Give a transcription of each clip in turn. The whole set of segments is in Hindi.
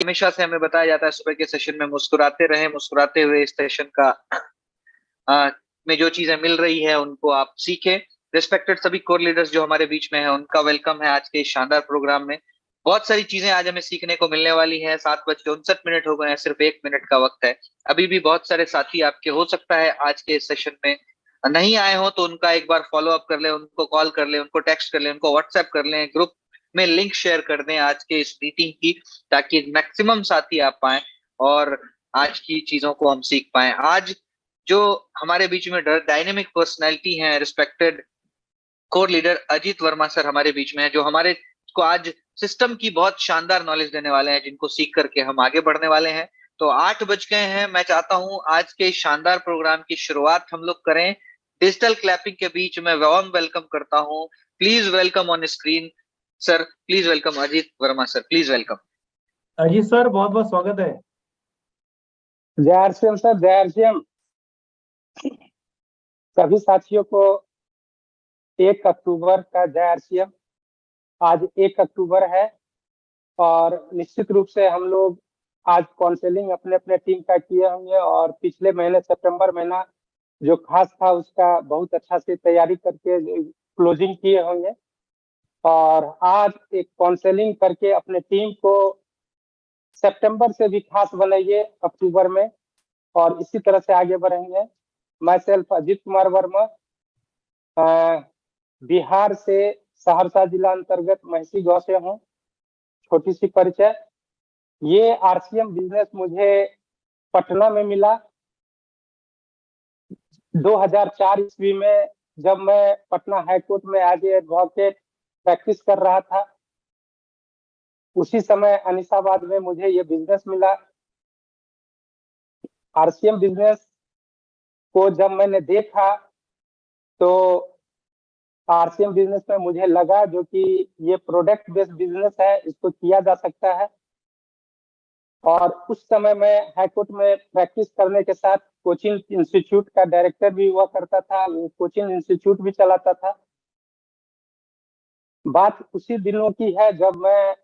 हमेशा से हमें बताया जाता है सुबह के सेशन में मुस्कुराते रहें, मुस्कुराते हुए इस सेशन का में जो चीजें मिल रही है उनको आप सीखें। रिस्पेक्टेड सभी कोर लीडर्स जो हमारे बीच में है उनका वेलकम है आज के इस शानदार प्रोग्राम में। बहुत सारी चीजें आज हमें सीखने को मिलने वाली हैं। 7:59 हो गए हैं, सिर्फ 1 मिनट का वक्त है। अभी भी बहुत सारे साथी आपके हो सकता है आज के इस सेशन में नहीं आए हो, तो उनका एक बार फॉलो अप कर ले, उनको कॉल कर ले, उनको टेक्स्ट कर ले, उनको व्हाट्सएप कर ले, ग्रुप में लिंक शेयर कर दें आज के इस मीटिंग की, ताकि मैक्सिमम साथी आ पाए और आज की चीजों को हम सीख पाए। आज जो हमारे बीच में डायनेमिक पर्सनैलिटी है, respected core leader Ajit Verma sir हमारे बीच में है, जो हमारे को आज सिस्टम की बहुत शानदार नॉलेज देने वाले हैं, जिनको सीख करके हम आगे बढ़ने वाले हैं। तो 8 बज गए हैं। मैं चाहता हूं आज के इस शानदार प्रोग्राम की शुरुआत हम लोग करें डिजिटल क्लैपिंग के बीच में। वार्म वेलकम करता हूं, please welcome on screen sir, please welcome Ajit Verma sir, please welcome. Ajit sir, बहुत बहुत स्वागत है। जय आरसीएम सर, जय आरसीएम। सभी साथियों को 1 अक्टूबर का जय आरसीएम। आज 1 अक्टूबर है और निश्चित रूप से हम लोग आज काउंसलिंग अपने अपने टीम का किए होंगे और पिछले महीने सितंबर महीना जो खास था उसका बहुत अच्छा से तैयारी करके क्लोजिंग किए होंगे और आज एक काउंसलिंग करके अपने टीम को सितंबर से भी खास बनाइए अक्टूबर में, और इसी तरह से आगे बढ़ेंगे। मैं सेल्फ अजीत कुमार वर्मा, बिहार से सहरसा जिला अंतर्गत महसी गांव से हूँ। छोटी सी परिचय, ये आरसीएम बिजनेस मुझे पटना में मिला 2004 ईस्वी में, जब मैं पटना हाईकोर्ट में एज एडवोकेट प्रैक्टिस कर रहा था। उसी समय अनिसाबाद में मुझे ये बिजनेस मिला। आरसीएम बिजनेस को जब मैंने देखा तो आरसीएम बिजनेस में मुझे लगा जो कि ये प्रोडक्ट बेस्ड बिजनेस है, इसको किया जा सकता है। और उस समय मैं हाईकोर्ट में प्रैक्टिस करने के साथ कोचिंग इंस्टीट्यूट का डायरेक्टर भी हुआ करता था, कोचिंग इंस्टीट्यूट भी चलाता था। बात उसी दिनों की है जब मैं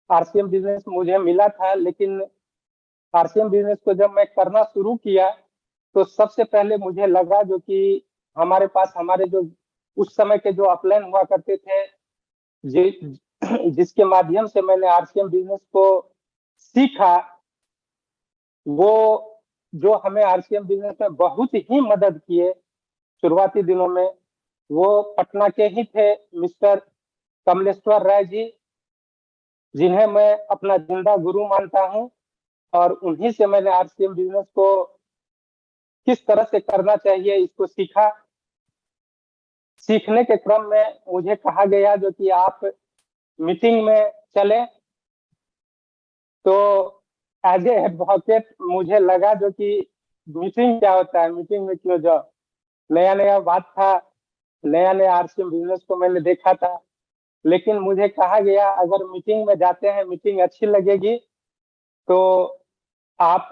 आरसीएम बिजनेस मुझे मिला था, लेकिन आरसीएम बिजनेस को जब मैं करना शुरू किया तो सबसे पहले मुझे लगा जो कि हमारे पास हमारे जो उस समय के जो अपलाइन हुआ करते थे, जिसके माध्यम से मैंने आरसीएम बिजनेस को सीखा, वो जो हमें आरसीएम बिजनेस में बहुत ही मदद किए शुरुआती दिनों में, वो पटना के ही थे, मिस्टर कमलेश्वर राय जी, जिन्हें मैं अपना जिंदा गुरु मानता हूं। और उन्हीं से मैंने आरसीएम बिजनेस को किस तरह से करना चाहिए इसको सीखा। सीखने के क्रम में मुझे कहा गया जो कि आप मीटिंग में चले, तो एज ए एडवोकेट मुझे लगा जो कि मीटिंग क्या होता है, मीटिंग में क्यों जाओ। नया नया बात था, नया नया आरसीएम बिजनेस को मैंने देखा था। लेकिन मुझे कहा गया अगर मीटिंग में जाते हैं, मीटिंग अच्छी लगेगी तो आप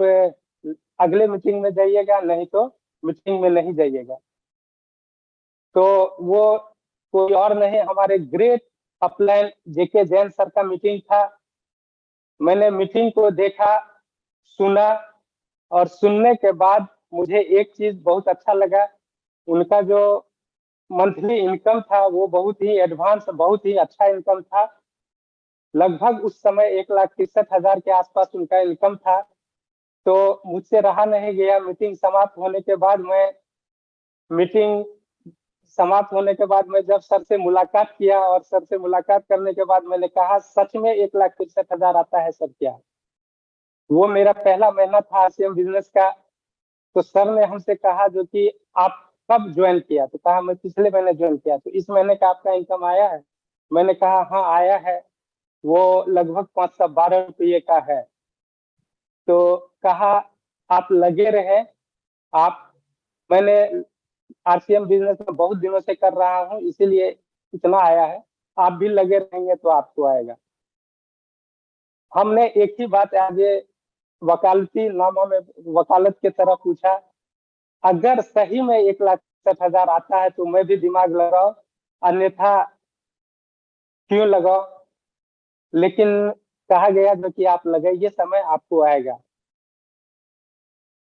अगले मीटिंग में जाइएगा, नहीं तो मीटिंग में नहीं जाइएगा। तो वो कोई और नहीं, हमारे ग्रेट अपलाइन जेके जैन सर का मीटिंग था। मैंने मीटिंग को देखा, सुना, और सुनने के बाद मुझे एक चीज बहुत अच्छा लगा। उनका जो मंथली इनकम था वो बहुत ही एडवांस, बहुत ही अच्छा इनकम था। लगभग उस समय 1,63,000 के आसपास उनका इनकम था। तो मुझसे रहा नहीं गया। मीटिंग समाप्त होने के बाद मैं जब सर से मुलाकात किया, और सर से मुलाकात करने के बाद मैंने कहा सच में 1,63,000 आता है सर क्या? वो मेरा पहला महीना था आरसीएम बिजनेस का। तो सर ने हमसे कहा जो कि आप कब ज्वाइन किया? तो कहा मैं पिछले महीने ज्वाइन किया। तो इस महीने का आपका इनकम आया है? मैंने कहा हाँ आया है, वो लगभग 512 रुपये का है। तो कहा आप लगे रहे, मैंने आरसीएम बिजनेस में बहुत दिनों से कर रहा हूँ, इसीलिए इतना आया है, आप भी लगे रहेंगे तो आपको आएगा। हमने एक ही बात आगे वकालती नामा में वकालत की तरह पूछा, अगर सही में 1,60,000 आता है तो मैं भी दिमाग लगाओ, अन्यथा क्यों लगाओ। लेकिन कहा गया जो कि आप लगाइए, समय आपको आएगा।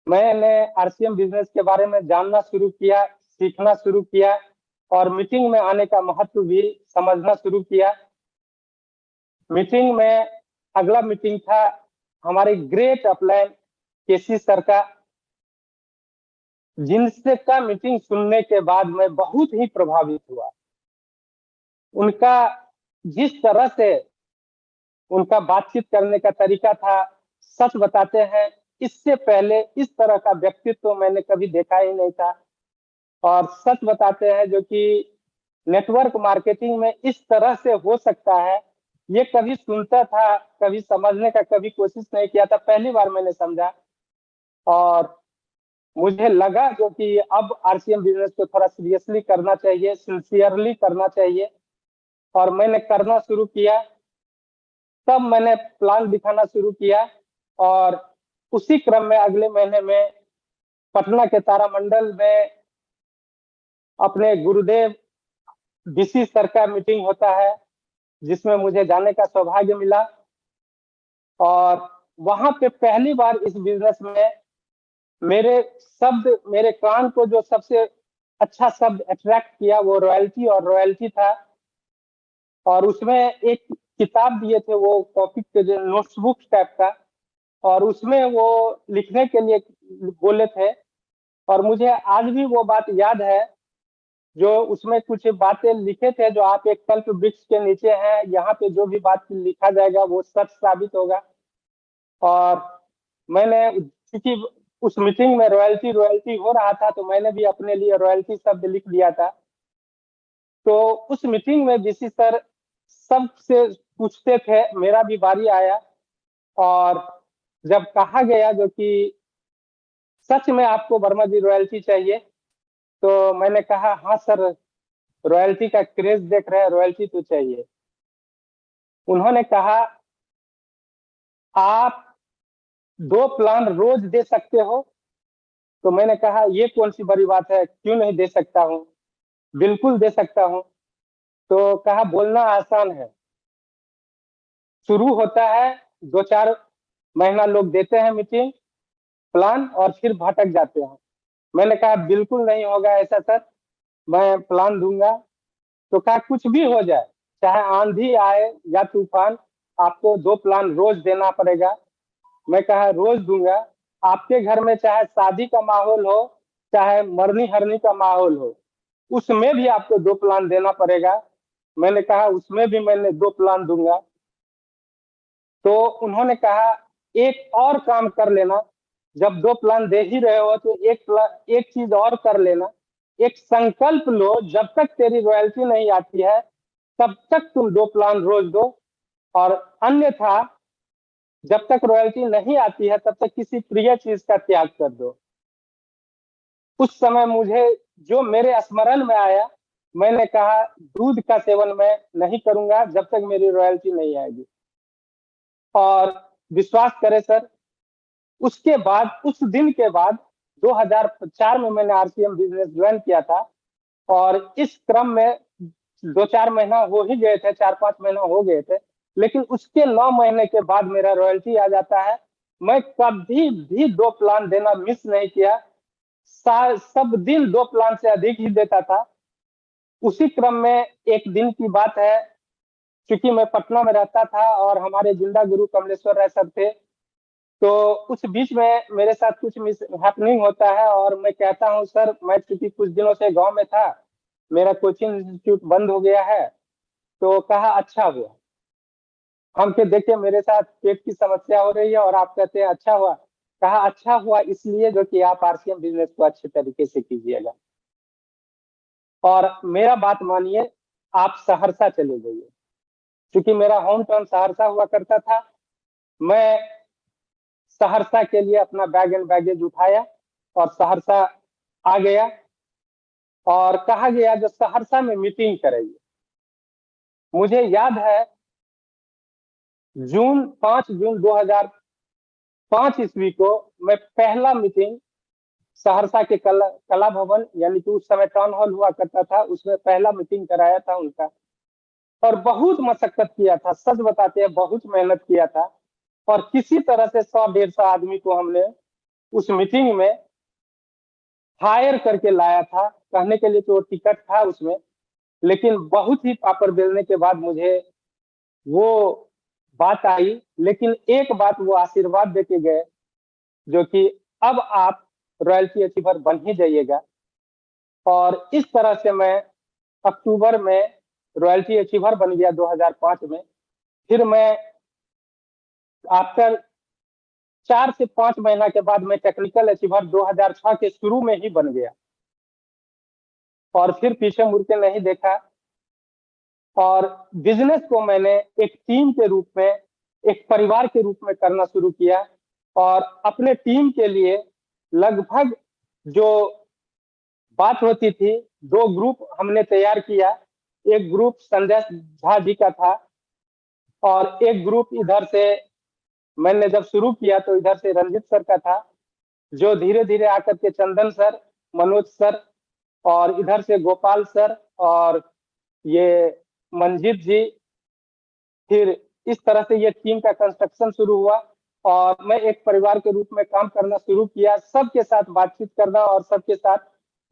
मैंने आरसीएम बिजनेस के बारे में जानना शुरू किया, सीखना शुरू किया और मीटिंग में आने का महत्व भी समझना शुरू किया। मीटिंग में अगला मीटिंग था हमारे ग्रेट अपलाइन केसी सर का, जिनसे का मीटिंग सुनने के बाद मैं बहुत ही प्रभावित हुआ। उनका जिस तरह से उनका बातचीत करने का तरीका था, सच बताते हैं इससे पहले इस तरह का व्यक्तित्व मैंने कभी देखा ही नहीं था। और सच बताते हैं जो कि नेटवर्क मार्केटिंग में इस तरह से हो सकता है, ये कभी सुनता था, कभी समझने का कभी कोशिश नहीं किया था, पहली बार मैंने समझा। और मुझे लगा जो कि अब आरसीएम बिजनेस को थोड़ा सीरियसली करना चाहिए, सिंसियरली करना चाहिए, और मैंने करना शुरू किया। तब मैंने प्लान दिखाना शुरू किया और उसी क्रम में अगले महीने में पटना के तारामंडल में अपने गुरुदेव डीसी सर का मीटिंग होता है, जिसमें मुझे जाने का सौभाग्य मिला। और वहां पे पहली बार इस बिजनेस में मेरे कान को जो सबसे अच्छा शब्द अट्रैक्ट किया वो रॉयल्टी और रॉयल्टी था। और उसमें एक किताब दिए थे, वो कॉपी के नोटबुक टाइप का, और उसमें वो लिखने के लिए बोले थे। और मुझे आज भी वो बात याद है, जो उसमें कुछ बातें लिखे थे, जो आप एक कल्प वृक्ष के नीचे हैं, यहाँ पे जो भी बात लिखा जाएगा वो सच साबित होगा। और मैंने, क्योंकि उस मीटिंग में रॉयल्टी रॉयल्टी हो रहा था, तो मैंने भी अपने लिए रॉयल्टी शब्द लिख दिया था। तो उस मीटिंग में डीसी सर सबसे पूछते थे, मेरा भी बारी आया। और जब कहा गया जो कि सच में आपको वर्मा जी रॉयल्टी चाहिए, तो मैंने कहा हाँ सर, रॉयल्टी का क्रेज देख रहे हैं, रॉयल्टी तो चाहिए। उन्होंने कहा आप 2 प्लान रोज दे सकते हो। तो मैंने कहा ये कौन सी बड़ी बात है, क्यों नहीं दे सकता हूँ, बिल्कुल दे सकता हूँ। तो कहा बोलना आसान है, शुरू होता है 2-4 महीना लोग देते हैं मीटिंग प्लान और फिर भटक जाते हैं। मैंने कहा बिल्कुल नहीं होगा ऐसा सर, मैं प्लान दूंगा। तो कहा कुछ भी हो जाए, चाहे आंधी आए या तूफान, आपको 2 प्लान रोज देना पड़ेगा। मैं कहा रोज दूंगा। आपके घर में चाहे शादी का माहौल हो, चाहे मरनी हरनी का माहौल हो, उसमें भी आपको 2 प्लान देना पड़ेगा। मैंने कहा उसमें भी मैंने 2 प्लान दूंगा। तो उन्होंने कहा एक और काम कर लेना, जब 2 प्लान दे ही रहे हो तो एक चीज और कर लेना, एक संकल्प लो, जब तक तेरी रॉयल्टी नहीं आती है तब तक तुम 2 प्लान रोज दो, और अन्यथा जब तक रॉयल्टी नहीं आती है तब तक किसी प्रिय चीज का त्याग कर दो। उस समय मुझे जो मेरे स्मरण में आया, मैंने कहा दूध का सेवन मैं नहीं करूंगा जब तक मेरी रॉयल्टी नहीं आएगी। और विश्वास करें सर, उसके बाद, उस दिन के बाद 2004 में मैंने आरसीएम बिजनेस ज्वाइन किया था। और इस क्रम में 2-4 महीना हो ही गए थे, 4-5 महीना हो गए थे, लेकिन उसके 9 महीने के बाद मेरा रॉयल्टी आ जाता है। मैं कभी भी 2 प्लान देना मिस नहीं किया, सब दिन 2 प्लान से अधिक ही देता था। उसी क्रम में एक दिन की बात है, क्योंकि मैं पटना में रहता था और हमारे जिंदा गुरु कमलेश्वर राय सर थे, तो उस बीच में मेरे साथ कुछ मिस हैपनिंग होता है और मैं कहता हूँ सर, मैं चूंकि कुछ दिनों से गांव में था, मेरा कोचिंग इंस्टीट्यूट बंद हो गया है। तो कहा अच्छा हुआ, हम के देखिए मेरे साथ पेट की समस्या हो रही है और आप कहते हैं अच्छा हुआ। कहा अच्छा हुआ इसलिए जो कि आप आरसीएम बिजनेस को अच्छे तरीके से कीजिएगा, और मेरा बात मानिए, आप सहरसा चले जाइए, क्योंकि मेरा होम टाउन सहरसा हुआ करता था। मैं सहरसा के लिए अपना बैग एंड बैगेज उठाया और सहरसा आ गया, और कहा गया जो सहरसा में मीटिंग करेंगे। मुझे याद है 5 जून 2005 ईस्वी को मैं पहला मीटिंग सहरसा के कला भवन, यानी कि उस समय टाउन हॉल हुआ करता था, उसमें पहला मीटिंग कराया था उनका। और बहुत मशक्कत किया था, सच बताते हैं बहुत मेहनत किया था। और किसी तरह से 100-150 आदमी को हमने उस मीटिंग में हायर करके लाया था। कहने के लिए तो टिकट था उसमें, लेकिन बहुत ही पापड़ बेलने के बाद मुझे वो बात आई। लेकिन एक बात वो आशीर्वाद देके गए, जो कि अब आप रॉयल्टी अचीवर बन ही जाइएगा। और इस तरह से मैं अक्टूबर में रॉयल्टी अचीवर बन गया 2005 में। फिर मैं आफ्टर 4 से 5 महीना के बाद मैं टेक्निकल अचीवर 2006 के शुरू में ही बन गया, और फिर पीछे मुड़ के नहीं देखा। और बिजनेस को मैंने एक टीम के रूप में, एक परिवार के रूप में करना शुरू किया। और अपने टीम के लिए लगभग जो बात होती थी, 2 ग्रुप हमने तैयार किया। एक ग्रुप संजय झा जी का था, और एक ग्रुप इधर से मैंने जब शुरू किया तो इधर से रंजित सर का था, जो धीरे धीरे आकर के चंदन सर, मनोज सर, और इधर से गोपाल सर और ये मंजीत जी। फिर इस तरह से ये टीम का कंस्ट्रक्शन शुरू हुआ, और मैं एक परिवार के रूप में काम करना शुरू किया। सबके साथ बातचीत करना और सबके साथ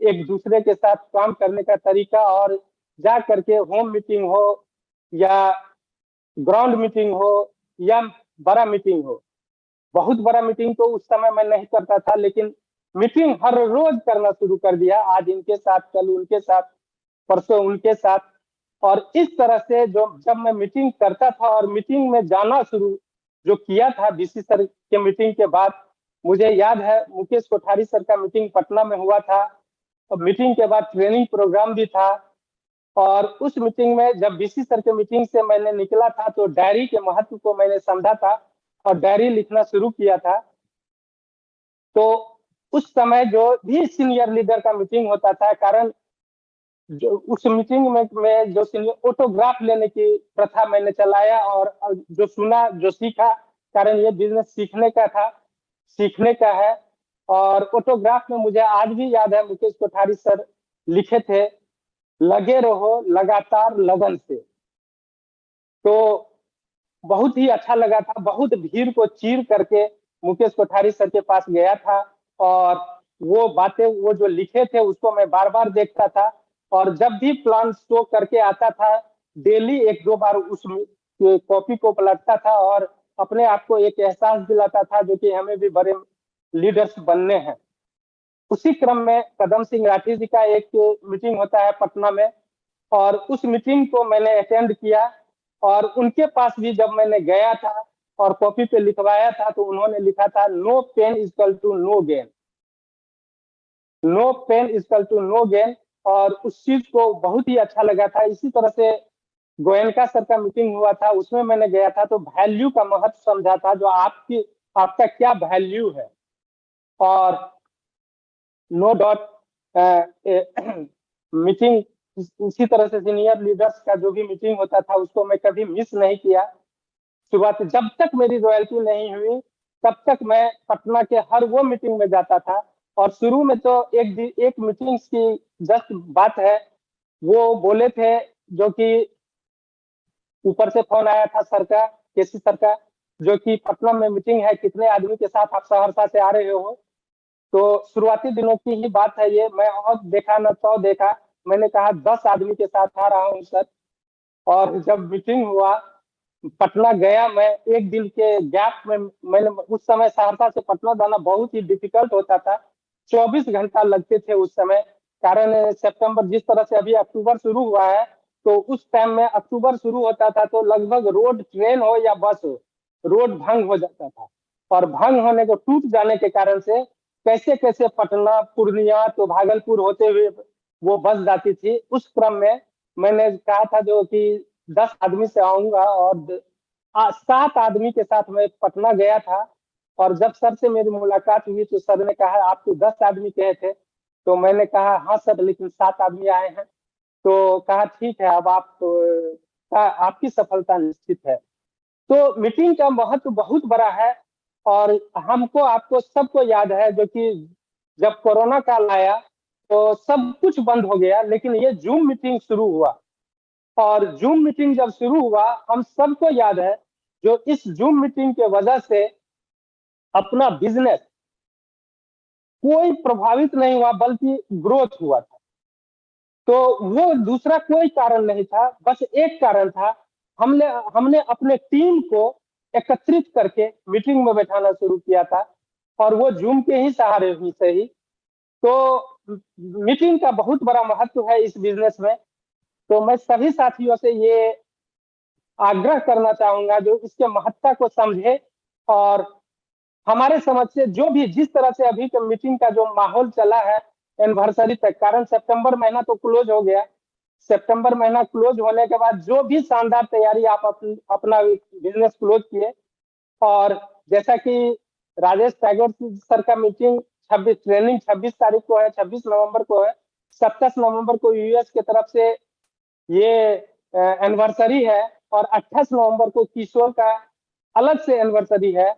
एक दूसरे के साथ काम करने का तरीका, और जा करके होम मीटिंग हो या ग्राउंड मीटिंग हो या बड़ा मीटिंग हो। बहुत बड़ा मीटिंग तो उस समय मैं नहीं करता था, लेकिन मीटिंग हर रोज करना शुरू कर दिया। आज इनके साथ, कल उनके साथ, परसों उनके साथ। और इस तरह से जो जब मैं मीटिंग करता था और मीटिंग में जाना शुरू जो किया था बीसी सर के मीटिंग के बाद, मुझे याद है मुकेश कोठारी सर का मीटिंग पटना में हुआ था। और मीटिंग के बाद ट्रेनिंग प्रोग्राम भी था। और उस मीटिंग में जब बीसी सर के मीटिंग से मैंने निकला था तो डायरी के महत्व को मैंने समझा था और डायरी लिखना शुरू किया था। तो उस समय जो भी सीनियर लीडर का मीटिंग होता था, कारण जो उस मीटिंग में जो सीनियर ऑटोग्राफ लेने की प्रथा मैंने चलाया, और जो सुना जो सीखा, कारण ये बिजनेस सीखने का था, सीखने का है। और ऑटोग्राफ में मुझे आज भी याद है मुकेश कोठारी सर लिखे थे, लगे रहो लगातार लगन से। तो बहुत ही अच्छा लगा था। बहुत भीड़ को चीर करके मुकेश कोठारी सर के पास गया था, और वो बातें वो जो लिखे थे उसको मैं बार बार देखता था। और जब भी प्लान शो करके आता था, डेली 1-2 बार उस कॉपी को पलटता था, और अपने आप को एक एहसास दिलाता था जो कि हमें भी बड़े लीडर्स बनने हैं। उसी क्रम में कदम सिंह राठी जी का एक मीटिंग होता है पटना में, और उस मीटिंग को मैंने अटेंड किया। और उनके पास भी जब मैंने गया था और कॉपी पे लिखवाया था, तो उन्होंने लिखा था no pain equal to no gain, no pain equal to no gain. और उस चीज को बहुत ही अच्छा लगा था। इसी तरह से गोयनका सर का मीटिंग हुआ था, उसमें मैंने गया था, तो वैल्यू का महत्व समझा था, जो आपका क्या वैल्यू है। और नो डॉट मीटिंग इसी तरह से सीनियर लीडर्स का जो भी मीटिंग होता था उसको मैं कभी मिस नहीं किया। शुरुआत जब तक मेरी रॉयल्टी नहीं हुई तब तक मैं पटना के हर वो मीटिंग में जाता था। और शुरू में तो एक मीटिंग की जस्ट बात है, वो बोले थे, जो कि ऊपर से फोन आया था सर का, केसी सर का, जो कि पटना में मीटिंग है, कितने आदमी के साथ आप सहरसा से आ रहे हो। तो शुरुआती दिनों की ही बात है ये, मैं और देखा न तो देखा, मैंने कहा 10 आदमी के साथ आ रहा हूँ सर। और जब मीटिंग हुआ, पटना गया मैं, एक दिन के गैप में मैंने, उस समय सहरसा से पटना जाना बहुत ही डिफिकल्ट होता था, 24 घंटा लगते थे उस समय। कारण सितंबर, जिस तरह से अभी अक्टूबर शुरू हुआ है, तो उस टाइम में अक्टूबर शुरू होता था तो लगभग रोड, ट्रेन हो या बस हो, रोड भंग हो जाता था। और भंग होने को, टूट जाने के कारण से कैसे कैसे पटना, पूर्णिया तो भागलपुर होते हुए वो बस जाती थी। उस क्रम में मैंने कहा था जो कि 10 आदमी से आऊंगा, और 7 आदमी के साथ मैं पटना गया था। और जब सर से मेरी मुलाकात हुई तो सर ने कहा आप तो 10 आदमी कहे थे। तो मैंने कहा हाँ सर, लेकिन 7 आदमी आए हैं। तो कहा ठीक है, अब आपकी सफलता निश्चित है। तो मीटिंग का महत्व बहुत बड़ा है। और हमको, आपको सबको याद है जो कि जब कोरोना काल आया तो सब कुछ बंद हो गया, लेकिन ये जूम मीटिंग शुरू हुआ। और जूम मीटिंग जब शुरू हुआ, हम सबको याद है जो इस जूम मीटिंग के वजह से अपना बिजनेस कोई प्रभावित नहीं हुआ बल्कि ग्रोथ हुआ था। तो वो दूसरा कोई कारण नहीं था, बस एक कारण था, हमने हमने अपने टीम को एकत्रित करके मीटिंग में बैठाना शुरू किया था, और वो जूम के ही सहारे ही से ही। तो मीटिंग का बहुत बड़ा महत्व है इस बिजनेस में। तो मैं सभी साथियों से ये आग्रह करना चाहूंगा जो इसके महत्ता को समझे, और हमारे समझ से जो भी जिस तरह से अभी के मीटिंग का जो माहौल चला है एनिवर्सरी तक, कारण सितंबर महीना तो क्लोज हो गया। सितंबर महीना क्लोज होने के बाद जो भी शानदार तैयारी आप अपना बिजनेस क्लोज किए, और जैसा कि राजेश टाइगर सर का मीटिंग 26 ट्रेनिंग 26 तारीख को है, 26 नवंबर को है, 27 नवंबर को यूएस की तरफ से ये एनिवर्सरी है, और 28 नवंबर को किशोर का अलग से एनिवर्सरी है।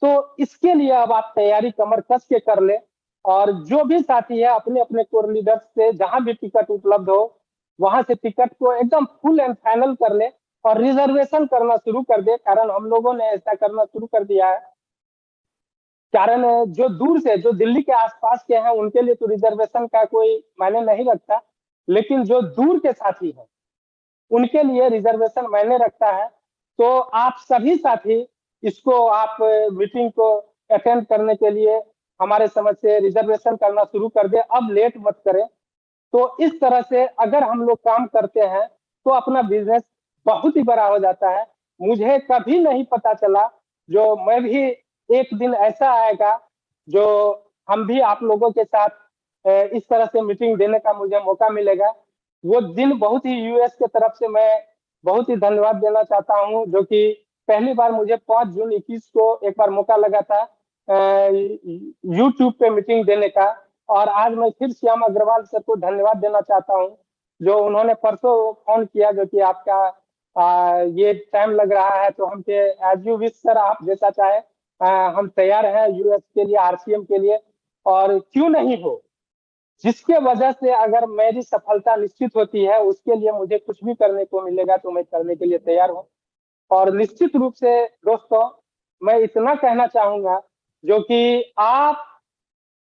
तो इसके लिए अब आप तैयारी कमर कस के कर ले, और जो भी साथी है अपने अपने कोर लीडर्स से जहां भी टिकट उपलब्ध हो वहां से टिकट को एकदम फुल एंड फाइनल कर ले और रिजर्वेशन करना शुरू कर दे। कारण हम लोगों ने ऐसा करना शुरू कर दिया है। कारण जो दूर से, जो दिल्ली के आसपास के हैं, उनके लिए तो रिजर्वेशन का कोई मायने नहीं रखता, लेकिन जो दूर के साथी हैं उनके लिए रिजर्वेशन मायने रखता है। तो आप सभी साथी इसको आप मीटिंग को अटेंड करने के लिए हमारे समझ से रिजर्वेशन करना शुरू कर दे, अब लेट मत करें। तो इस तरह से अगर हम लोग काम करते हैं तो अपना बिजनेस बहुत ही बड़ा हो जाता है। मुझे कभी नहीं पता चला, जो मैं भी एक दिन ऐसा आएगा जो हम भी आप लोगों के साथ इस तरह से मीटिंग देने का मुझे मौका मिलेगा। वो दिन बहुत ही यूएस के तरफ से मैं बहुत ही धन्यवाद देना चाहता हूँ, जो कि पहली बार मुझे 5 जून 21 को एक बार मौका लगा था यूट्यूब पे मीटिंग देने का। और आज मैं फिर श्याम अग्रवाल सर को धन्यवाद देना चाहता हूँ, जो उन्होंने परसों फोन किया, जो कि आपका ये टाइम लग रहा है तो हम एज यू विश सर, आप जैसा चाहे हम तैयार हैं यूएस के लिए, आरसीएम के लिए। और क्यों नहीं हो, जिसके वजह से अगर मेरी सफलता निश्चित होती है उसके लिए मुझे कुछ भी करने को मिलेगा तो मैं करने के लिए तैयार हूँ। और निश्चित रूप से दोस्तों मैं इतना कहना चाहूंगा, जो कि आप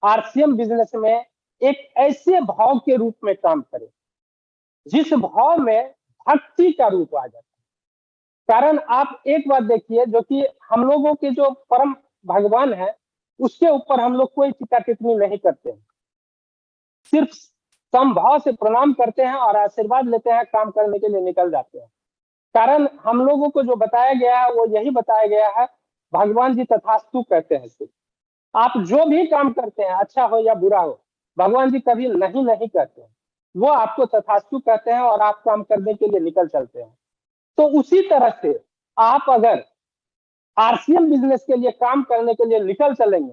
आरसीएम बिजनेस में एक ऐसे भाव के रूप में काम करें जिस भाव में भक्ति का रूप आ जाता है। कारण आप एक बात देखिए, जो कि हम लोगों के जो परम भगवान है उसके ऊपर हम लोग कोई टीका टिप्पणी नहीं करते हैं, सिर्फ समभाव से प्रणाम करते हैं और आशीर्वाद लेते हैं, काम करने के लिए निकल जाते हैं। कारण हम लोगों को जो बताया गया है वो यही बताया गया है, भगवान जी तथास्तु कहते हैं। सिर्फ आप जो भी काम करते हैं, अच्छा हो या बुरा हो, भगवान जी कभी नहीं नहीं कहते हैं, वो आपको तथास्तु कहते हैं और आप काम करने के लिए निकल चलते हैं। तो उसी तरह से आप अगर आरसीएम बिजनेस के लिए काम करने के लिए निकल चलेंगे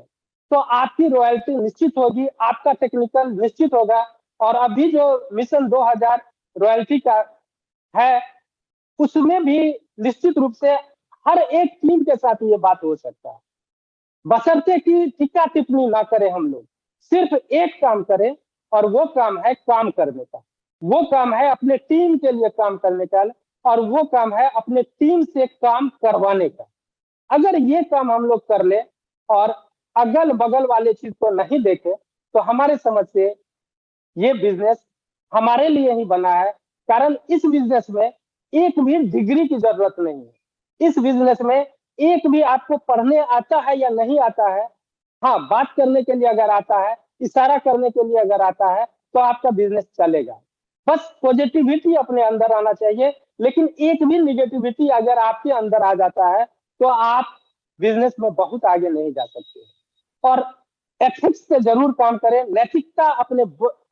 तो आपकी रॉयल्टी निश्चित होगी, आपका टेक्निकल निश्चित होगा। और अभी जो मिशन 2000 रॉयल्टी का है उसमें भी निश्चित रूप से हर एक टीम के साथ ये बात हो सकता है, बशर्ते कि टीका टिप्पणी ना करें। हम लोग सिर्फ एक काम करें और वो काम है काम करने का, वो काम है अपने टीम के लिए काम करने का, और वो काम है अपने टीम से काम करवाने का। अगर ये काम हम लोग कर ले और अगल बगल वाले चीज को नहीं देखे तो हमारे समझ से ये बिजनेस हमारे लिए ही बना है। कारण इस बिजनेस में एक भी डिग्री की जरूरत नहीं है। इस बिजनेस में एक भी आपको पढ़ने आता है या नहीं आता है, हाँ बात करने के लिए अगर आता है, इशारा करने के लिए अगर आता है तो आपका बिजनेस चलेगा। बस पॉजिटिविटी अपने अंदर आना चाहिए, लेकिन एक भी निगेटिविटी अगर आपके अंदर आ जाता है तो आप बिजनेस में बहुत आगे नहीं जा सकते। और एथिक्स से जरूर काम करें, नैतिकता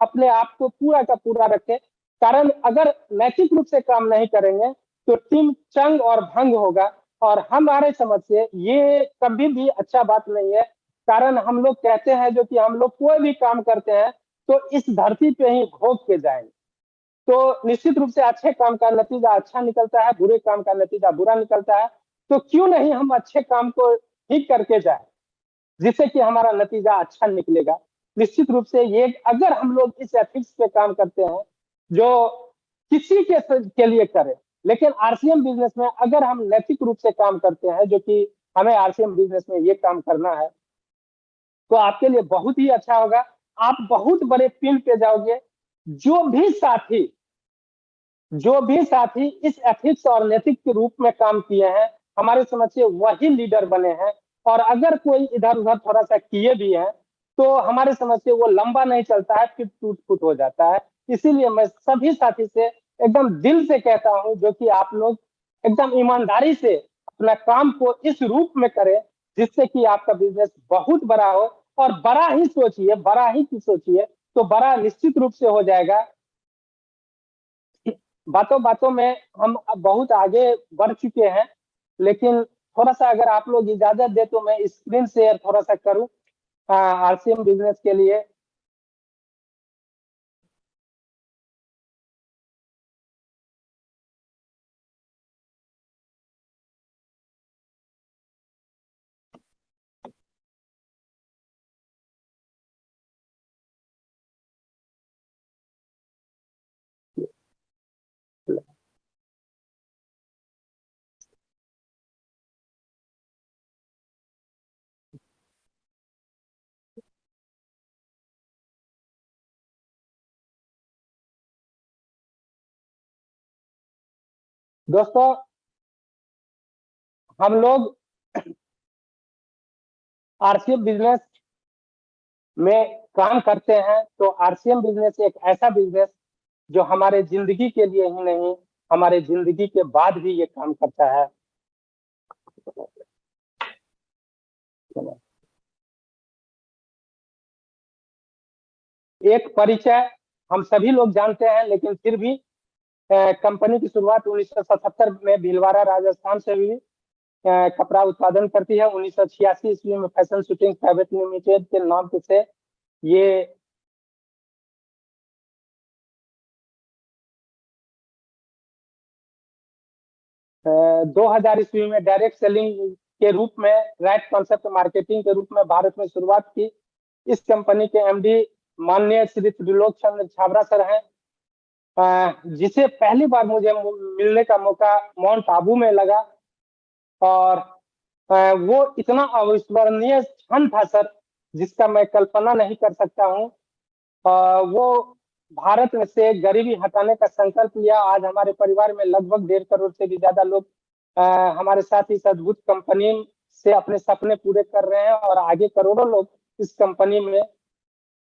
अपने आप को पूरा का पूरा रखें। कारण अगर नैतिक रूप से काम नहीं करेंगे तो टीम चंग और भंग होगा, और हमारे समझ से ये कभी भी अच्छा बात नहीं है। कारण हम लोग कहते हैं जो कि हम लोग कोई भी काम करते हैं तो इस धरती पे ही भोग के जाएंगे। तो निश्चित रूप से अच्छे काम का नतीजा अच्छा निकलता है, बुरे काम का नतीजा बुरा निकलता है। तो क्यों नहीं हम अच्छे काम को ही करके जाए जिससे कि हमारा नतीजा अच्छा निकलेगा। निश्चित रूप से ये अगर हम लोग इस एथिक्स पे काम करते हैं, जो किसी के लिए करें। लेकिन आरसीएम बिजनेस में अगर हम नैतिक रूप से काम करते हैं, जो कि हमें आरसीएम बिजनेस में ये काम करना है, तो आपके लिए बहुत ही अच्छा होगा। आप बहुत बड़े फील्ड पे जाओगे। जो भी साथी इस एथिक्स और नैतिक के रूप में काम किए हैं, हमारे समझ से वही लीडर बने हैं। और अगर कोई इधर उधर थोड़ा सा किए भी हैं, तो हमारे समझ से वो लंबा नहीं चलता है, फिर टूट फूट हो जाता है। इसीलिए मैं सभी साथी से एकदम दिल से कहता हूं, जो कि आप लोग एकदम ईमानदारी से अपना काम को इस रूप में करें, जिससे कि आपका बिजनेस बहुत बड़ा हो। और बड़ा ही सोचिए, बड़ा ही की सोचिए, तो बड़ा निश्चित रूप से हो जाएगा। बातों बातों में हम अब बहुत आगे बढ़ चुके हैं, लेकिन थोड़ा सा अगर आप लोग इजाजत दे तो मैं स्क्रीन शेयर थोड़ा सा करूं आरसीएम बिजनेस के लिए। दोस्तों, हम लोग आरसीएम बिजनेस में काम करते हैं, तो आरसीएम बिजनेस एक ऐसा बिजनेस जो हमारे जिंदगी के लिए ही नहीं, हमारे जिंदगी के बाद भी ये काम करता है। एक परिचय हम सभी लोग जानते हैं, लेकिन फिर भी कंपनी की शुरुआत 1977 में भीलवाड़ा राजस्थान से हुई। कपड़ा उत्पादन करती है। 1986 ईस्वी में फैशन शूटिंग प्राइवेट लिमिटेड के नाम से ये 2000 ईस्वी में डायरेक्ट सेलिंग के रूप में, राइट कॉन्सेप्ट मार्केटिंग के रूप में भारत में शुरुआत की। इस कंपनी के एमडी माननीय श्री त्रिलोक चंद्र छाबड़ा सर हैं, जिसे पहली बार मुझे मिलने का मौका माउंट आबू में लगा। और वो इतना अविस्मरणीय क्षण था सर, जिसका मैं कल्पना नहीं कर सकता हूँ। वो भारत में से गरीबी हटाने का संकल्प लिया। आज हमारे परिवार में लगभग 1.5 करोड़ से भी ज्यादा लोग हमारे साथ इस अद्भुत कंपनी से अपने सपने पूरे कर रहे हैं, और आगे करोड़ों लोग इस कंपनी में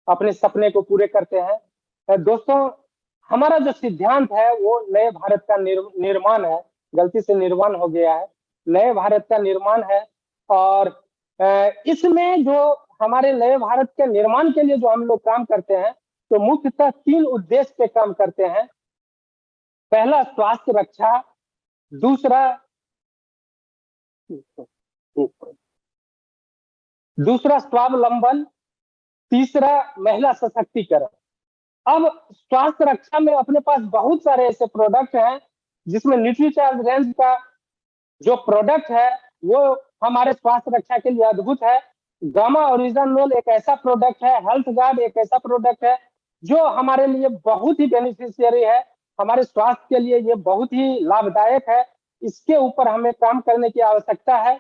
अपने सपने को पूरे करते हैं। दोस्तों, हमारा जो सिद्धांत है वो नए भारत का निर्माण है। गलती से निर्माण हो गया है, नए भारत का निर्माण है। और इसमें जो हमारे नए भारत के निर्माण के लिए जो हम लोग काम करते हैं, तो मुख्यतः 3 उद्देश्य पे काम करते हैं। पहला स्वास्थ्य रक्षा, दूसरा स्वावलंबन, तीसरा महिला सशक्तिकरण। अब स्वास्थ्य रक्षा में अपने पास बहुत सारे ऐसे प्रोडक्ट हैं, जिसमें न्यूट्रीचार्ज रेंज का जो प्रोडक्ट है वो हमारे स्वास्थ्य रक्षा के लिए अद्भुत है। गामा ओरिजिनल एक ऐसा प्रोडक्ट है, हेल्थ गार्ड एक ऐसा प्रोडक्ट है जो हमारे लिए बहुत ही बेनिफिशियरी है, हमारे स्वास्थ्य के लिए ये बहुत ही लाभदायक है। इसके ऊपर हमें काम करने की आवश्यकता है।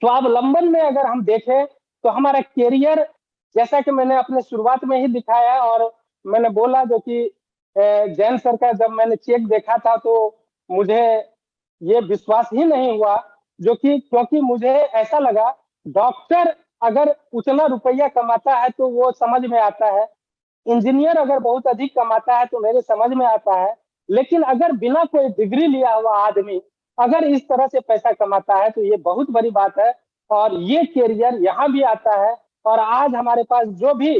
स्वावलंबन में अगर हम देखें तो हमारा कैरियर, जैसा कि मैंने अपने शुरुआत में ही दिखाया और मैंने बोला, जो कि जैन सर का जब मैंने चेक देखा था तो मुझे ये विश्वास ही नहीं हुआ, जो कि क्योंकि मुझे ऐसा लगा डॉक्टर अगर उतना रुपया कमाता है तो वो समझ में आता है, इंजीनियर अगर बहुत अधिक कमाता है तो मेरे समझ में आता है, लेकिन अगर बिना कोई डिग्री लिया हुआ आदमी अगर इस तरह से पैसा कमाता है तो ये बहुत बड़ी बात है। और ये कैरियर यहाँ भी आता है। और आज हमारे पास जो भी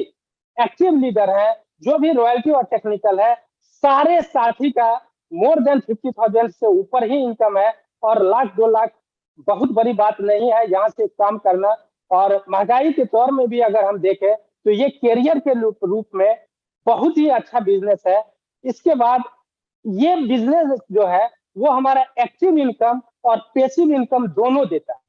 एक्टिव लीडर है, जो भी रॉयल्टी और टेक्निकल है, सारे साथी का मोर देन 50,000 से ऊपर ही इनकम है। और 1,00,000 2 लाख बहुत बड़ी बात नहीं है यहाँ से काम करना। और महंगाई के दौर में भी अगर हम देखें तो ये कैरियर के रूप में बहुत ही अच्छा बिजनेस है। इसके बाद ये बिजनेस जो है वो हमारा एक्टिव इनकम और पैसिव इनकम दोनों देता है।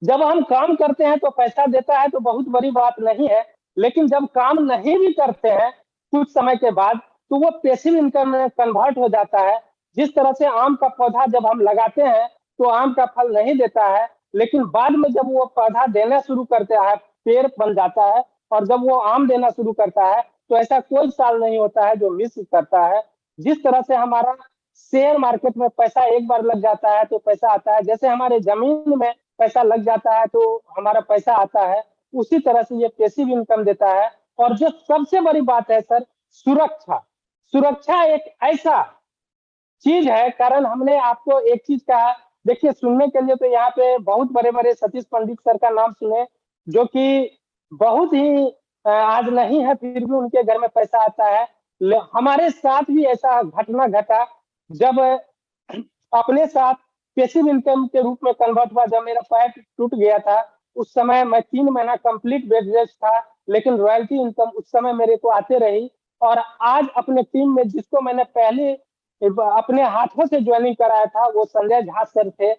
जब हम काम करते हैं तो पैसा देता है तो बहुत बड़ी बात नहीं है, लेकिन जब काम नहीं भी करते हैं कुछ समय के बाद तो वो पैसिव इनकम में कन्वर्ट हो जाता है। जिस तरह से आम का पौधा जब हम लगाते हैं तो आम का फल नहीं देता है, लेकिन बाद में जब वो पौधा देना शुरू करता है, पेड़ बन जाता है और जब वो आम देना शुरू करता है तो ऐसा कोई साल नहीं होता है जो मिस करता है। जिस तरह से हमारा शेयर मार्केट में पैसा एक बार लग जाता है तो पैसा आता है, जैसे हमारे जमीन में पैसा लग जाता है तो हमारा पैसा आता है, उसी तरह से ये पैसिव इनकम देता है। और जो सबसे बड़ी बात है सर, सुरक्षा। सुरक्षा एक ऐसा चीज है, कारण हमने आपको एक चीज कहा, देखिए सुनने के लिए तो यहाँ पे बहुत बड़े बड़े सतीश पंडित सर का नाम सुने, जो कि बहुत ही आज नहीं है फिर भी उनके घर में पैसा आता है। हमारे साथ भी ऐसा घटना घटा, जब अपने साथ पैसिव इनकम के रूप में कन्वर्ट हुआ। जब मेरा पैर टूट गया था उस समय मैं 3 महीना कंप्लीट बेड रेस्ट था, लेकिन रॉयल्टी इनकम उस समय मेरे को आते रही। और आज अपने टीम में जिसको मैंने पहले अपने हाथों से ज्वाइनिंग कराया था वो संजय झा सर थे,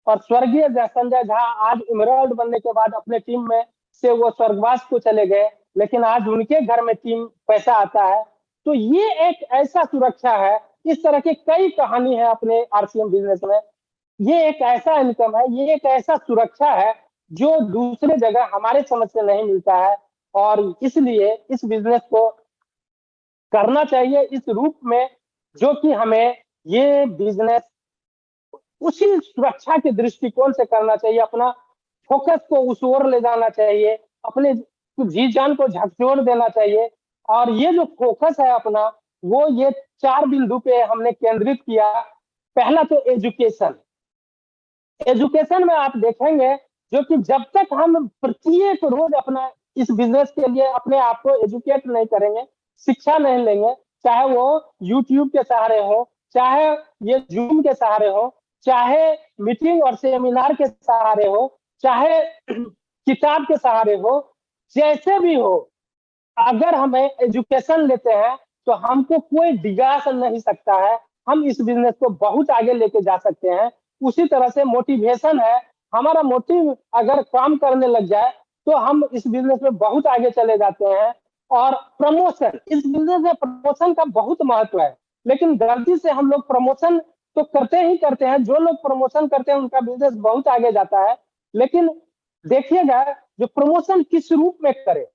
और स्वर्गीय संजय झा आज इमराल्ड बनने के बाद अपने टीम में से वो स्वर्गवास को चले गए, लेकिन आज उनके घर में टीम पैसा आता है। तो ये एक ऐसा सुरक्षा है। इस तरह की कई कहानी है अपने आरसीएम बिजनेस में। ये एक ऐसा इनकम है, ये एक ऐसा सुरक्षा है जो दूसरे जगह हमारे समझ से नहीं मिलता है, और इसलिए इस बिजनेस को करना चाहिए इस रूप में, जो कि हमें ये बिजनेस उसी सुरक्षा के दृष्टिकोण से करना चाहिए। अपना फोकस को उस ओर ले जाना चाहिए, अपने जी जान को झकझोर देना चाहिए। और ये जो फोकस है अपना, वो ये 4 बिंदु पे हमने केंद्रित किया। पहला तो एजुकेशन। एजुकेशन में आप देखेंगे जो कि जब तक हम प्रत्येक रोज अपना इस बिजनेस के लिए अपने आप को एजुकेट नहीं करेंगे, शिक्षा नहीं लेंगे, चाहे वो यूट्यूब के सहारे हो, चाहे ये जूम के सहारे हो, चाहे मीटिंग और सेमिनार के सहारे हो, चाहे किताब के सहारे हो, जैसे भी हो, अगर हमें एजुकेशन लेते हैं तो हमको कोई डिगा नहीं सकता है। हम इस बिजनेस को बहुत आगे लेके जा सकते हैं। उसी तरह से मोटिवेशन है, हमारा मोटिव अगर काम करने लग जाए तो हम इस बिजनेस में बहुत आगे चले जाते हैं। और प्रमोशन, इस बिजनेस में प्रमोशन का बहुत महत्व है, लेकिन गलती से हम लोग प्रमोशन तो करते ही करते हैं। जो लोग प्रमोशन करते हैं उनका बिजनेस बहुत आगे जाता है, लेकिन देखिएगा जो प्रमोशन किस रूप में करे।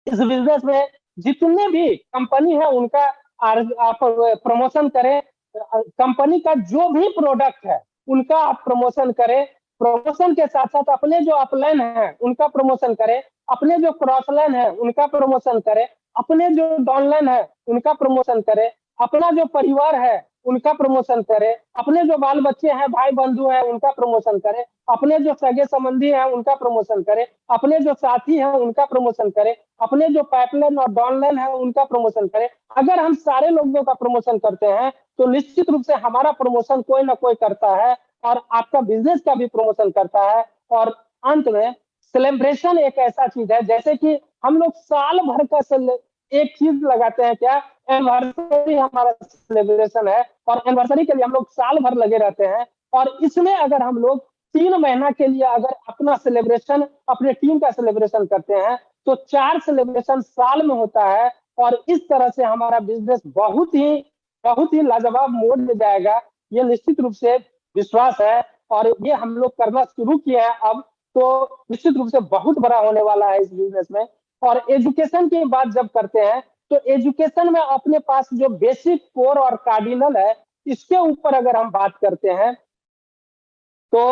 इस बिजनेस में जितने भी कंपनी है उनका आप प्रमोशन करें, कंपनी का जो भी प्रोडक्ट है उनका आप प्रमोशन करें। प्रमोशन के साथ साथ अपने जो अपलाइन है उनका प्रमोशन करें, अपने जो क्रॉस लाइन है उनका प्रमोशन करें, अपने जो डाउनलाइन है उनका प्रमोशन करें, अपना जो परिवार है उनका प्रमोशन करें, अपने जो बाल बच्चे हैं, भाई बंधु हैं, उनका प्रमोशन करें, अपने जो सगे संबंधी हैं उनका प्रमोशन करें, अपने जो साथी हैं उनका प्रमोशन करें, अपने जो पाइपलाइन और डाउनलाइन है उनका प्रमोशन करें। अगर हम सारे लोगों का प्रमोशन करते हैं तो निश्चित रूप से हमारा प्रमोशन कोई ना कोई करता है, और आपका बिजनेस का भी प्रमोशन करता है। और अंत में सेलिब्रेशन एक ऐसा चीज है, जैसे कि हम लोग साल भर का एक चीज लगाते हैं, क्या एनिवर्सरी हमारा सेलिब्रेशन है, और एनिवर्सरी के लिए हम लोग साल भर लगे रहते हैं। और इसमें अगर हम लोग 3 महीना के लिए अगर अपना सेलिब्रेशन, अपने टीम का सेलिब्रेशन करते हैं तो 4 सेलिब्रेशन साल में होता है। और इस तरह से हमारा बिजनेस बहुत ही लाजवाब मोड़ में जाएगा, ये निश्चित रूप से विश्वास है। और ये हम लोग करना शुरू किए हैं अब, तो निश्चित रूप से बहुत बड़ा होने वाला है इस बिजनेस में। और एजुकेशन की बात जब करते हैं तो एजुकेशन में अपने पास जो बेसिक, कोर और कार्डिनल है, इसके ऊपर अगर हम बात करते हैं तो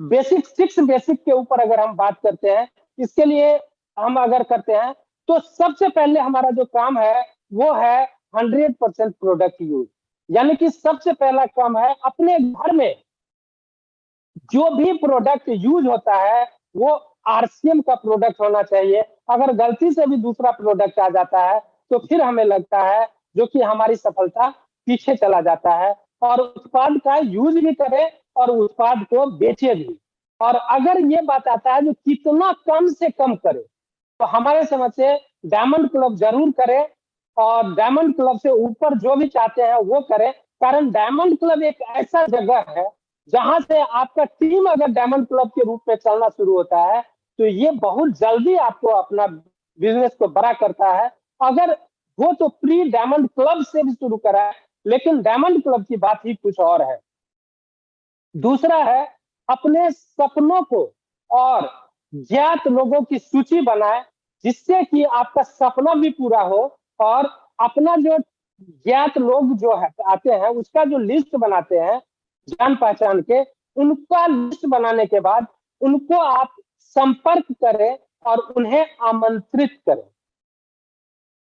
बेसिक 6 बेसिक के ऊपर अगर हम बात करते हैं, इसके लिए हम अगर करते हैं तो सबसे पहले हमारा जो काम है वो है 100% प्रोडक्ट यूज। यानी कि सबसे पहला काम है अपने घर में जो भी प्रोडक्ट यूज होता है वो आरसीएम का प्रोडक्ट होना चाहिए। अगर गलती से भी दूसरा प्रोडक्ट आ जाता है तो फिर हमें लगता है जो कि हमारी सफलता पीछे चला जाता है। और उत्पाद का यूज भी करें और उत्पाद को बेचे भी। और अगर ये बात आता है जो कितना कम से कम करे, तो हमारे समझ से डायमंड क्लब जरूर करें, और डायमंड क्लब से ऊपर जो भी चाहते हैं वो करें। कारण डायमंड क्लब एक ऐसा जगह है जहां से आपका टीम अगर डायमंड क्लब के रूप में चलना शुरू होता है तो ये बहुत जल्दी आपको अपना बिजनेस को बड़ा करता है। अगर वो तो प्री डायमंड क्लब से भी शुरू करा है, लेकिन डायमंड क्लब की बात ही कुछ और है। दूसरा है अपने सपनों को और ज्ञात लोगों की सूची बनाए, जिससे कि आपका सपना भी पूरा हो, और अपना जो ज्ञात लोग जो है आते हैं उसका जो लिस्ट बनाते हैं जान पहचान के, उनका लिस्ट बनाने के बाद उनको आप संपर्क करें और उन्हें आमंत्रित करें।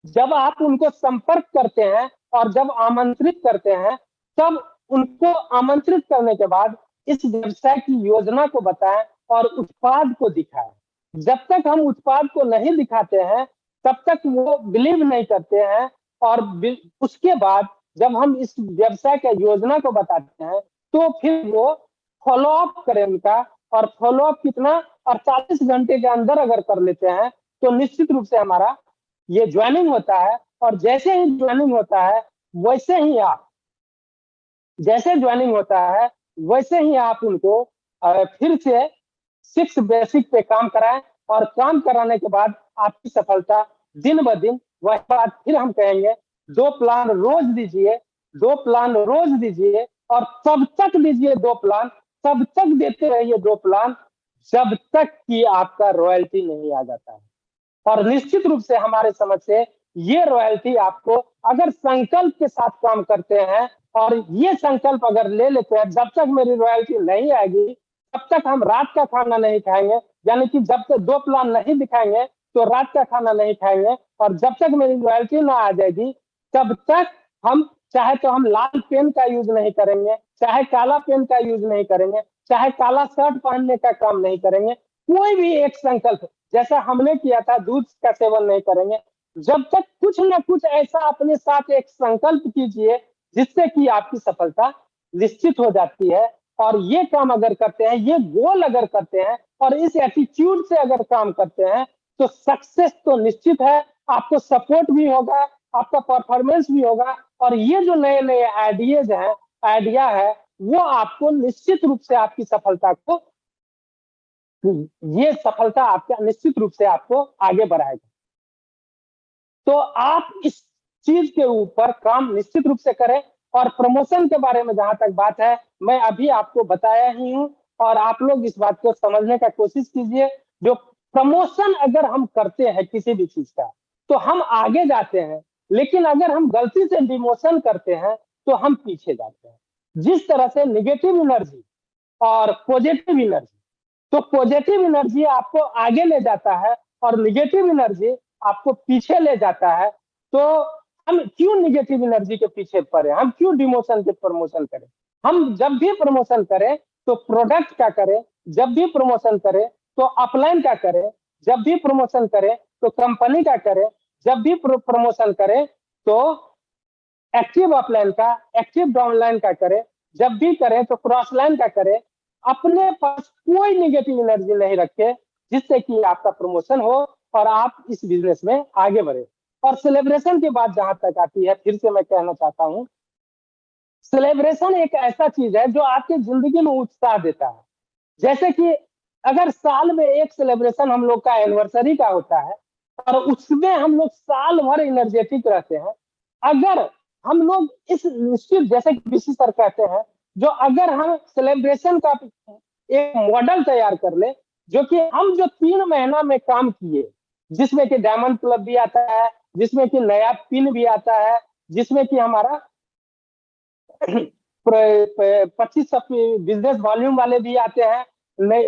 जब आप उनको संपर्क करते हैं और जब आमंत्रित करते हैं, तब उनको आमंत्रित करने के बाद इस व्यवसाय की योजना को बताएं और उत्पाद को दिखाएं। जब तक हम उत्पाद को नहीं दिखाते हैं तब तक वो बिलीव नहीं करते हैं, और उसके बाद जब हम इस व्यवसाय के योजना को बताते हैं तो फिर वो फॉलो अप करें उनका, और फॉलो अप कितना 48 घंटे के अंदर अगर कर लेते हैं तो निश्चित रूप से हमारा ये ज्वाइनिंग होता है। और जैसे ही ज्वाइनिंग होता है वैसे ही आप जैसे ज्वाइनिंग होता है वैसे ही आप उनको फिर से 6 बेसिक पे काम कराएं, और काम कराने के बाद आपकी सफलता दिन ब दिन, वह बात फिर हम कहेंगे, 2 प्लान रोज दीजिए, 2 प्लान रोज दीजिए, और तब तक दीजिए 2 प्लान, तब तक देते रहिए 2 प्लान, जब तक कि आपका रॉयल्टी नहीं आ जाता है। और निश्चित रूप से हमारे समझ से ये रॉयल्टी आपको, अगर संकल्प के साथ काम करते हैं और ये संकल्प अगर ले लेते हैं, जब तक मेरी रॉयल्टी नहीं आएगी तब तक हम रात का खाना नहीं खाएंगे, यानी कि जब तक 2 प्लान नहीं दिखाएंगे तो रात का खाना नहीं खाएंगे, और जब तक मेरी रॉयल्टी ना आ जाएगी तब तक हम चाहे तो हम लाल पेन का यूज नहीं करेंगे, चाहे काला पेन का यूज नहीं करेंगे, चाहे काला शर्ट पहनने का काम नहीं करेंगे, कोई भी एक संकल्प जैसा हमने किया था, दूध का सेवन नहीं करेंगे। जब तक कुछ न कुछ ऐसा अपने साथ एक संकल्प कीजिए जिससे कि आपकी सफलता निश्चित हो जाती है। और ये काम अगर करते हैं, ये गोल अगर करते हैं और इस एटीट्यूड से अगर काम करते हैं तो सक्सेस तो निश्चित है। आपको सपोर्ट भी होगा, आपका परफॉर्मेंस भी होगा, और ये जो नए नए आइडिया है वो आपको निश्चित रूप से आपकी सफलता को, ये सफलता आपका निश्चित रूप से आपको आगे बढ़ाएगा। तो आप इस चीज के ऊपर काम निश्चित रूप से करें। और प्रमोशन के बारे में जहां तक बात है, मैं अभी आपको बताया ही हूं, और आप लोग इस बात को समझने का कोशिश कीजिए। जो प्रमोशन अगर हम करते हैं किसी भी चीज का तो हम आगे जाते हैं, लेकिन अगर हम गलती से डिमोशन करते हैं तो हम पीछे जाते हैं। जिस तरह से निगेटिव एनर्जी और पॉजिटिव एनर्जी, तो पॉजिटिव एनर्जी आपको आगे ले जाता है और निगेटिव एनर्जी आपको पीछे ले जाता है। तो हम क्यों निगेटिव एनर्जी के पीछे पड़े, हम क्यों डिमोशन के प्रमोशन करें? हम जब भी प्रमोशन करें तो प्रोडक्ट का करें, जब भी प्रमोशन करें तो अपलाइन का करें, जब भी प्रमोशन करें तो कंपनी का करें, जब भी प्रमोशन करें तो एक्टिव अपलाइन का, एक्टिव डाउनलाइन का करें, जब भी करें तो क्रॉस लाइन का करें। अपने पास कोई निगेटिव एनर्जी नहीं रखे जिससे कि आपका प्रमोशन हो और आप इस बिजनेस में आगे बढ़े। और सेलिब्रेशन की बात जहां तक आती है, फिर से मैं कहना चाहता हूं, सेलिब्रेशन एक ऐसा चीज है जो आपकी जिंदगी में उत्साह देता है। जैसे कि अगर साल में एक सेलिब्रेशन हम लोग का एनिवर्सरी का होता है और उसमें हम लोग साल भर एनर्जेटिक रहते हैं। अगर हम लोग इस निश्चित, जैसे कि बीसी सर कहते हैं, जो अगर हम सेलिब्रेशन का एक मॉडल तैयार कर ले, जो कि हम जो 3 महीना में काम किए, जिसमें कि डायमंड क्लब भी आता है, जिसमें कि नया पिन भी आता है, जिसमें कि हमारा 25 बिजनेस वॉल्यूम वाले भी आते हैं,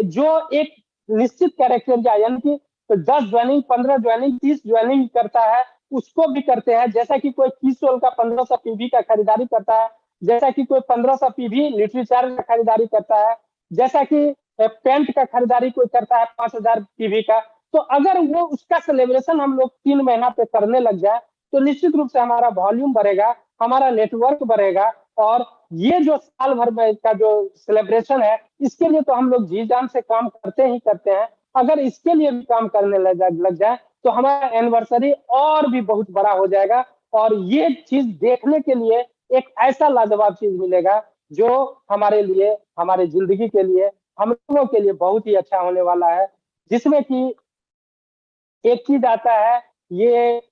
जो एक निश्चित कैरेक्टर का, यानी कि 10 ज्वाइनिंग, 15 ज्वाइनिंग, 30 ज्वाइनिंग करता है, उसको भी करते हैं। जैसा कि कोई किसोल का 1500 पीवी का खरीदारी करता है, जैसा कि कोई 1500 पीवी लिटरेचर का खरीदारी करता है, जैसा कि पेंट का खरीदारी कोई करता है 5000 पीवी का। तो अगर वो उसका सेलिब्रेशन हम लोग 3 महीना पे करने लग जाए तो निश्चित रूप से हमारा वॉल्यूम बढ़ेगा, हमारा नेटवर्क बढ़ेगा। और ये जो साल भर में का जो सेलिब्रेशन है, इसके लिए तो हम लोग जी जान से काम करते ही करते हैं। अगर इसके लिए भी काम करने लग जाए तो हमारा एनिवर्सरी और भी बहुत बड़ा हो जाएगा। और ये चीज देखने के लिए एक ऐसा लाजवाब चीज मिलेगा जो हमारे लिए, हमारे जिंदगी के लिए, हम लोगों के लिए बहुत ही अच्छा होने वाला है। जिसमें कि एक चीज आता है, ये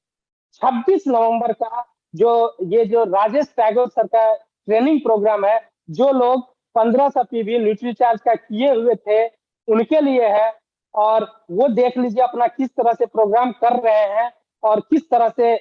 26 नवंबर का जो राजेश टैगोर सर का ट्रेनिंग प्रोग्राम है, जो लोग 1500 पीवी न्यूट्रीचार्ज का किए हुए थे उनके लिए है। और वो देख लीजिए अपना किस तरह से प्रोग्राम कर रहे हैं और किस तरह से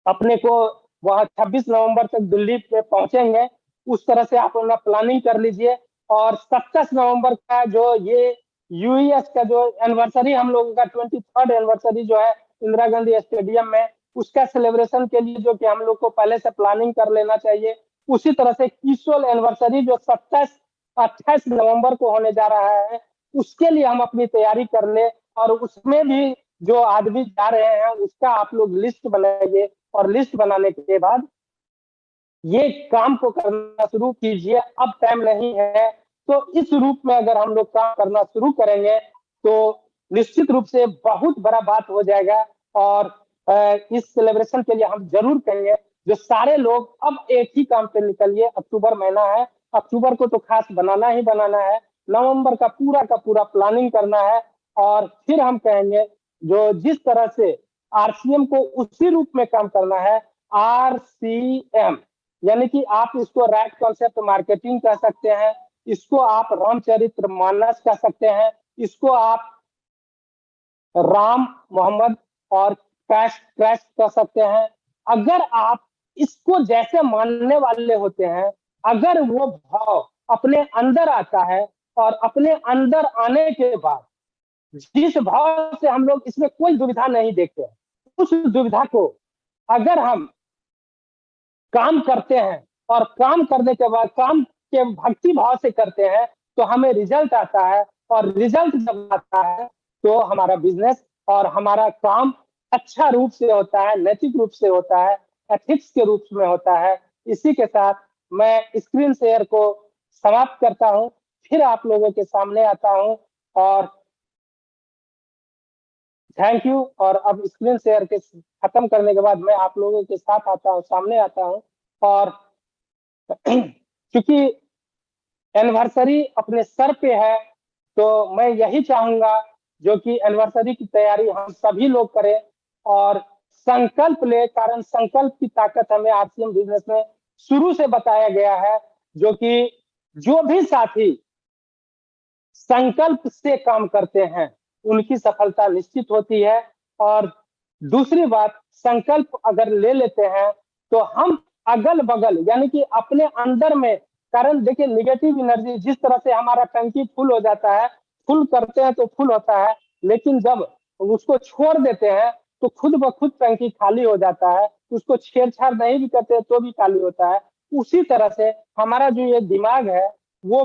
अपने को वहां 26 नवंबर तक दिल्ली पे पहुंचेंगे, उस तरह से आप अपना प्लानिंग कर लीजिए। और 27 नवंबर का जो ये यूएस का जो एनिवर्सरी हम लोगों का 23rd एनिवर्सरी जो है इंदिरा गांधी स्टेडियम में, उसका सेलिब्रेशन के लिए जो कि हम लोग को पहले से प्लानिंग कर लेना चाहिए। उसी तरह से किसोल एनिवर्सरी जो 27-28 नवंबर को होने जा रहा है, उसके लिए हम अपनी तैयारी कर ले। और उसमें भी जो आदमी जा रहे हैं उसका आप लोग लिस्ट बनाइए, और लिस्ट बनाने के बाद ये काम को करना शुरू कीजिए। अब टाइम नहीं है। तो इस रूप में अगर हम लोग काम करना शुरू करेंगे तो निश्चित रूप से बहुत बड़ा बात हो जाएगा। और इस सेलिब्रेशन के लिए हम जरूर कहेंगे जो सारे लोग अब एक ही काम पे निकलिए। अक्टूबर महीना है, अक्टूबर को तो खास बनाना ही बनाना है, नवंबर का पूरा प्लानिंग करना है। और फिर हम कहेंगे जो जिस तरह से आरसीएम को उसी रूप में काम करना है, आरसीएम, यानी कि आप इसको रैट कॉन्सेप्ट मार्केटिंग कह सकते हैं, इसको आप रामचरित्र मानस कह सकते हैं, इसको आप राम मोहम्मद और क्रैश कह सकते हैं। अगर आप इसको जैसे मानने वाले होते हैं, अगर वो भाव अपने अंदर आता है और अपने अंदर आने के बाद जिस भाव से हम लोग इसमें कोई दुविधा नहीं देखते, उस दुविधा को अगर हम काम करते हैं और काम करने के बाद काम के भक्ति भाव से करते हैं तो हमें रिजल्ट आता है। और रिजल्ट जब आता है तो हमारा बिजनेस और हमारा काम अच्छा रूप से होता है, नैतिक रूप से होता है, एथिक्स के रूप में होता है। इसी के साथ मैं स्क्रीन शेयर को समाप्त करता हूं, फिर आप लोगों के सामने आता हूं। और थैंक यू। और अब स्क्रीन शेयर के खत्म करने के बाद मैं आप लोगों के साथ आता हूं, सामने आता हूं। और क्योंकि एनिवर्सरी अपने सर पे है तो मैं यही चाहूंगा जो कि एनिवर्सरी की तैयारी हम सभी लोग करें और संकल्प ले। कारण संकल्प की ताकत हमें आरसीएम बिजनेस में शुरू से बताया गया है, जो कि जो भी साथी संकल्प से काम करते हैं उनकी सफलता निश्चित होती है। और दूसरी बात, संकल्प अगर ले लेते हैं तो हम अगल बगल यानी कि अपने अंदर में, कारण देखिए निगेटिव एनर्जी जिस तरह से हमारा टंकी फुल हो जाता है, फुल करते हैं तो फुल होता है, लेकिन जब उसको छोड़ देते हैं तो खुद ब खुद टंकी खाली हो जाता है। उसको छेड़छाड़ नहीं भी करते तो भी खाली होता है। उसी तरह से हमारा जो ये दिमाग है वो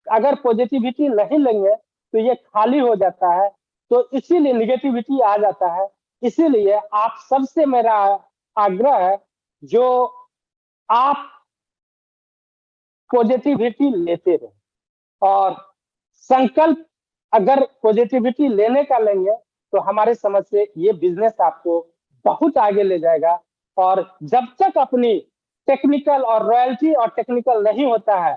अगर पॉजिटिविटी नहीं लेंगे तो ये खाली हो जाता है, तो इसीलिए निगेटिविटी आ जाता है। इसीलिए आप सबसे मेरा आग्रह है जो आप पॉजिटिविटी लेते रहे और संकल्प अगर पॉजिटिविटी लेने का लेंगे तो हमारे समझ से ये बिजनेस आपको बहुत आगे ले जाएगा। और जब तक अपनी टेक्निकल और रॉयल्टी और टेक्निकल नहीं होता है,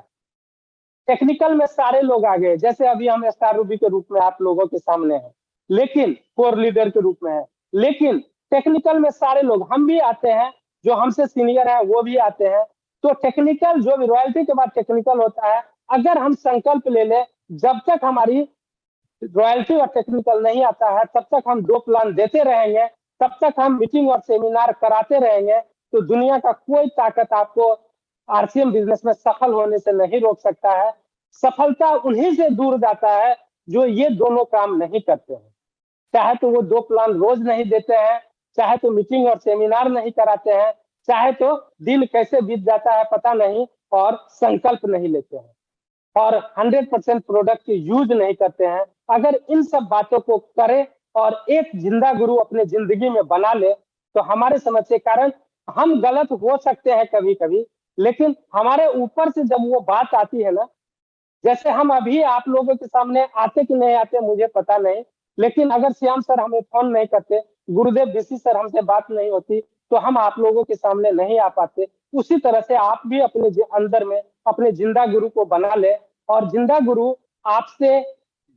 टेक्निकल में सारे लोग आ गए, जैसे अभी हम स्टार रूबी के रूप में आप लोगों के सामने हैं, लेकिन कोर लीडर के रूप में है, लेकिन टेक्निकल में सारे लोग, हम भी आते हैं, जो हमसे सीनियर है वो भी आते हैं। तो टेक्निकल जो भी रॉयल्टी के बाद टेक्निकल होता है, अगर हम संकल्प ले ले, जब तक हमारी रॉयल्टी और टेक्निकल नहीं आता है तब तक हम 2 प्लान देते रहेंगे, तब तक हम मीटिंग और सेमिनार कराते रहेंगे, तो दुनिया का कोई ताकत आपको आरसीएम बिजनेस में सफल होने से नहीं रोक सकता है। सफलता उन्हीं से दूर जाता है जो ये दोनों काम नहीं करते हैं। चाहे तो वो 2 प्लान रोज नहीं देते हैं, चाहे तो मीटिंग और सेमिनार नहीं कराते हैं, चाहे तो दिन कैसे बीत जाता है पता नहीं, और संकल्प नहीं लेते हैं और 100% प्रोडक्ट यूज नहीं करते हैं। अगर इन सब बातों को करें और एक जिंदा गुरु अपने जिंदगी में बना ले तो हमारे समझ से, कारण हम गलत हो सकते हैं कभी कभी, लेकिन हमारे ऊपर से जब वो बात आती है ना, जैसे हम अभी आप लोगों के सामने आते कि नहीं आते मुझे पता नहीं, लेकिन अगर श्याम सर हमें फोन नहीं करते, गुरुदेव बीसी सर हमसे बात नहीं होती, तो हम आप लोगों के सामने नहीं आ पाते। उसी तरह से आप भी अपने अंदर में अपने जिंदा गुरु को बना ले और जिंदा गुरु आपसे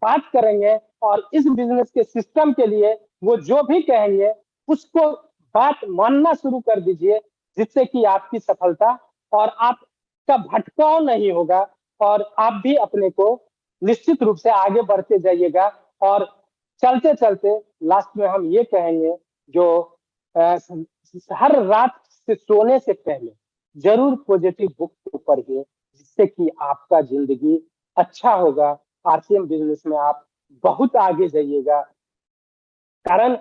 बात करेंगे और इस बिजनेस के सिस्टम के लिए वो जो भी कहेंगे उसको बात मानना शुरू कर दीजिए, जिससे कि आपकी सफलता और आपका भटकाव नहीं होगा और आप भी अपने को निश्चित रूप से आगे बढ़ते जाइएगा। और चलते चलते लास्ट में हम ये कहेंगे, जो हर रात से सोने से पहले जरूर पॉजिटिव बुक को पढ़िए, जिससे कि आपका जिंदगी अच्छा होगा। आरसीएम बिजनेस में आप बहुत आगे जाइएगा। कारण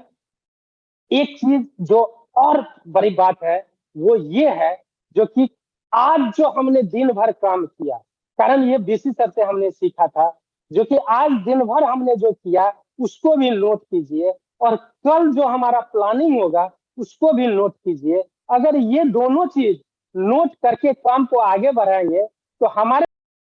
एक चीज जो और बड़ी बात है वो ये है, जो कि आज जो हमने दिन भर काम किया, कारण ये बीसी सर से हमने सीखा था, जो कि आज दिन भर हमने जो किया उसको भी नोट कीजिए, और कल जो हमारा प्लानिंग होगा उसको भी नोट कीजिए। अगर ये दोनों चीज नोट करके काम को आगे बढ़ाएंगे तो हमारे